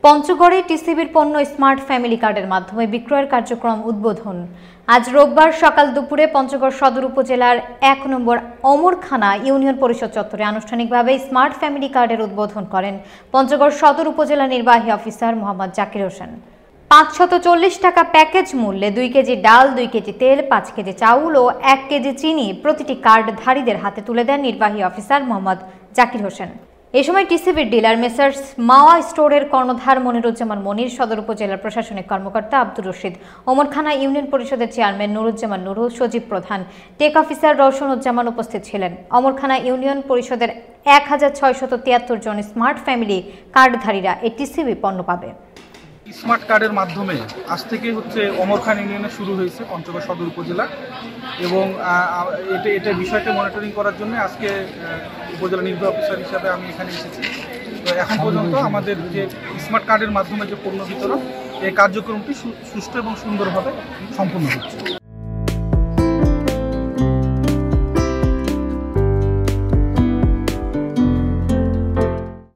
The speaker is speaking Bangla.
পঞ্চগড়ে টিসিবির পণ্য স্মার্ট ফ্যামিলি কার্ডের মাধ্যমে বিক্রয়ের কার্যক্রম উদ্বোধন। আজ রোববার সকাল দুপুরে পঞ্চগড় সদর উপজেলার ১ নম্বর অমরখানা ইউনিয়ন পরিষদ চত্বরে আনুষ্ঠানিকভাবে স্মার্ট ফ্যামিলি কার্ডের উদ্বোধন করেন পঞ্চগড় সদর উপজেলা নির্বাহী অফিসার মোহাম্মদ জাকির হোসেন। ৫৪০ টাকা প্যাকেজ মূল্যে ২ কেজি ডাল, ২ কেজি তেল, ৫ কেজি চাউল ও ১ কেজি চিনি প্রতিটি কার্ডধারীদের হাতে তুলে দেন নির্বাহী অফিসার মোহাম্মদ জাকির হোসেন। এ সময় টিসিবির ডিলার মেসার্স মাওয়া স্টোরের কর্ণধার মনিরুজ্জামান মনির, সদর উপজেলার প্রশাসনিক কর্মকর্তা আব্দুর রশিদ, ওমরখানা ইউনিয়ন পরিষদের চেয়ারম্যান নুরুজ্জামান নুরু, সজীব প্রধান, টেক অফিসার রওশনুজ্জামান উপস্থিত ছিলেন। ওমরখানা ইউনিয়ন পরিষদের ১৬৭৩ জন স্মার্ট ফ্যামিলি কার্ডধারীরা এই টিসিবি পণ্য পাবে। স্মার্ট কার্ডের মাধ্যমে আজ থেকে ওমরখানা ইউনিয়নে শুরু হয়েছে পঞ্চগড় সদর উপজেলা, এবং এটা বিষয়টা মনিটরিং করার জন্য আজকে উপজেলা নির্বাহী অফিসার হিসাবে আমি এখানে এসেছি। তো এখন পর্যন্ত আমাদের যে স্মার্ট কার্ডের মাধ্যমে যে পণ্য বিতরণ, এই কার্যক্রমটি সুষ্ঠু এবং সুন্দরভাবে সম্পূর্ণ হচ্ছে।